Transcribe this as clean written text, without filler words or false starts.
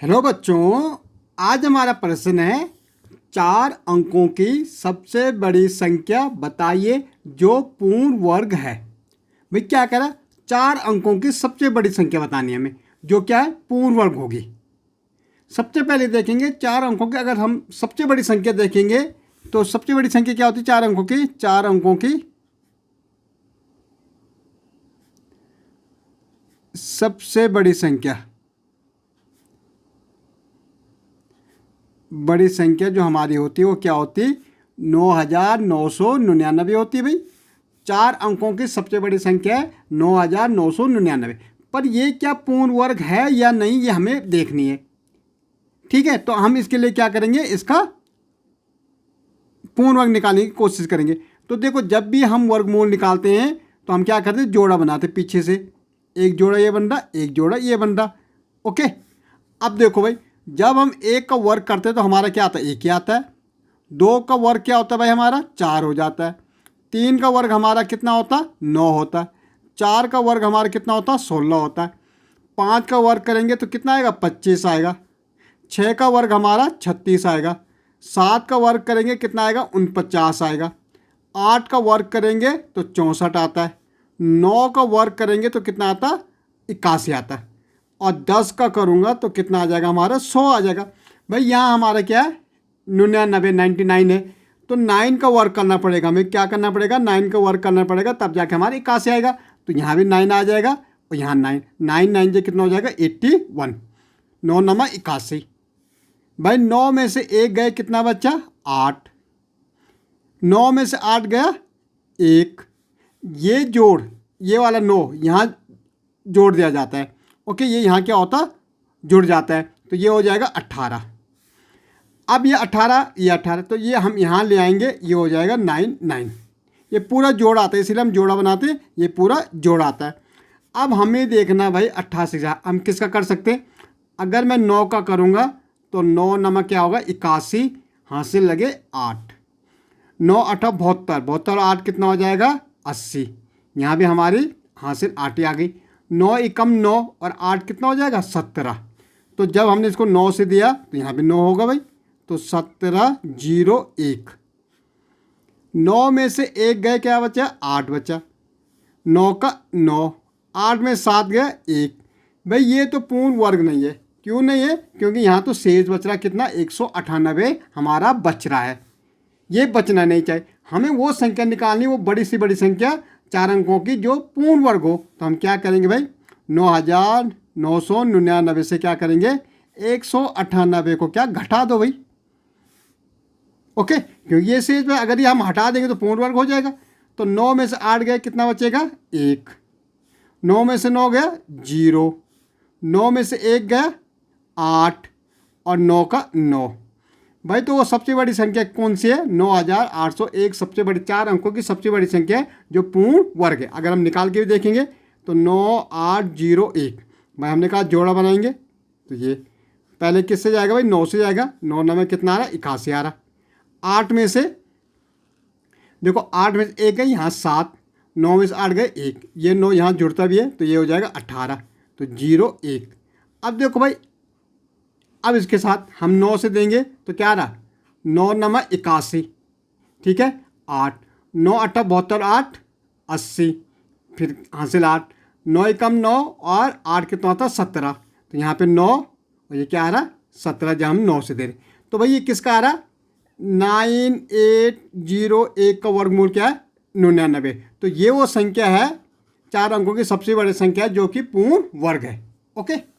Hello बच्चों, आज हमारा प्रश्न है 4 अंकों की सबसे बड़ी संख्या बताइए जो पूर्ण वर्ग है। भाई क्या करा, 4 अंकों की सबसे बड़ी संख्या बतानी है हमें जो क्या है पूर्ण वर्ग होगी। सबसे पहले देखेंगे 4 अंकों की, अगर हम सबसे बड़ी संख्या देखेंगे तो सबसे बड़ी संख्या क्या होती है 4 अंकों की। 4 अंकों की सबसे बड़ी संख्या जो हमारी होती है वो क्या होती है 9999 होती है। भाई 4 अंकों की सबसे बड़ी संख्या है 9999। पर ये क्या पूर्ण वर्ग है या नहीं ये हमें देखनी है। ठीक है, तो हम इसके लिए क्या करेंगे, इसका पूर्ण वर्ग निकालने की कोशिश करेंगे। तो देखो, जब भी हम वर्गमूल निकालते हैं तो हम क्या करते हैं, जोड़ा बनाते हैं। पीछे से एक जोड़ा ये बन रहा, एक जोड़ा ये बन रहा। ओके, अब देखो भाई, जब हम 1 का वर्ग करते हैं तो हमारा क्या आता है, 1 ही आता है। 2 का वर्ग क्या होता है भाई, हमारा 4 हो जाता है। 3 का वर्ग हमारा कितना होता है, 9 होता है। 4 का वर्ग हमारा कितना होता है, 16 होता है। 5 का वर्ग करेंगे तो कितना आएगा, 25 आएगा। 6 का वर्ग हमारा 36 आएगा। 7 का वर्ग करेंगे कितना आएगा, 49 आएगा। 8 का वर्ग करेंगे तो 64 आता है। 9 का वर्ग करेंगे तो कितना आता है, 81 आता है। और 10 का करूँगा तो कितना आ जाएगा, हमारा 100 आ जाएगा। भाई यहाँ हमारा क्या है 99 है, तो 9 का वर्क करना पड़ेगा। हमें क्या करना पड़ेगा, 9 का वर्क करना पड़ेगा, तब जाके हमारे 81 आएगा। तो यहाँ भी 9 आ जाएगा और यहाँ 9 9 9 से कितना हो जाएगा 81। 9 9 81। भाई 9 में से 1 गए, कितना बच्चा 8। 9 में से 8 गया 1। ये जोड़, ये वाला 9 यहाँ जोड़ दिया जाता है। ओके, ये यहाँ क्या होता जुड़ जाता है, तो ये हो जाएगा 18। अब ये 18 तो ये हम यहाँ ले आएंगे, ये हो जाएगा 9 9। ये पूरा जोड़ आता है, इसलिए हम जोड़ा बनाते हैं, ये पूरा जोड़ आता है। अब हमें देखना भाई 88 से हम किसका कर सकते हैं। अगर मैं 9 का करूँगा तो 9 नमक क्या होगा 81, हासिल लगे 8। 9 8 72, 72 8 कितना हो जाएगा 80। यहाँ भी हमारी हासिल 8 ही आ गई। 9 एकम 9 और 8 कितना हो जाएगा 17। तो जब हमने इसको 9 से दिया तो यहाँ भी 9 होगा भाई, तो 17 0 1। 9 में से 1 गए, क्या बचा 8 बचा। 9 का 9, 8 में 7 गया 1। भाई ये तो पूर्ण वर्ग नहीं है। क्यों नहीं है, क्योंकि यहाँ तो शेष बच रहा कितना 198 हमारा बच रहा है। ये बचना नहीं चाहिए। हमें वो संख्या निकालनी, वो बड़ी से बड़ी संख्या 4 अंकों की जो पूर्ण वर्ग हो। तो हम क्या करेंगे भाई 9999 से क्या करेंगे 198 को क्या घटा दो भाई। ओके, क्योंकि ये शेष में अगर ये हम हटा देंगे तो पूर्ण वर्ग हो जाएगा। तो 9 में से 8 गए, कितना बचेगा 1। 9 में से 9 गया 0। 9 में से 1 गया 8 और 9 का 9। भाई तो वो सबसे बड़ी संख्या कौन सी है 9801, सबसे बड़ी 4 अंकों की सबसे बड़ी संख्या है जो पूर्ण वर्ग है। अगर हम निकाल के भी देखेंगे तो 9801। भाई हमने कहा जोड़ा बनाएंगे तो ये पहले किससे जाएगा भाई 9 से जाएगा। 9 9 में कितना आ रहा 81 आ रहा। 8 में से देखो 8 में से 1 है यहाँ 7। 9 में से 8 गए 1, ये 9 यहाँ जुड़ता भी है तो ये हो जाएगा 18। तो 0 1। अब देखो भाई, अब इसके साथ हम 9 से देंगे तो क्या रहा 9 9 81। ठीक है, 8 9 8 72 8 80, फिर हासिल 8। 9 एकम 9 और 8 कितना होता 17। तो यहाँ पे 9 और ये क्या आ रहा 17 जब हम 9 से दे रहे। तो भाई ये किसका आ रहा 9801 का वर्गमूल क्या है 99। तो ये वो संख्या है 4 अंकों की सबसे बड़ी संख्या जो कि पूर्ण वर्ग है। ओके।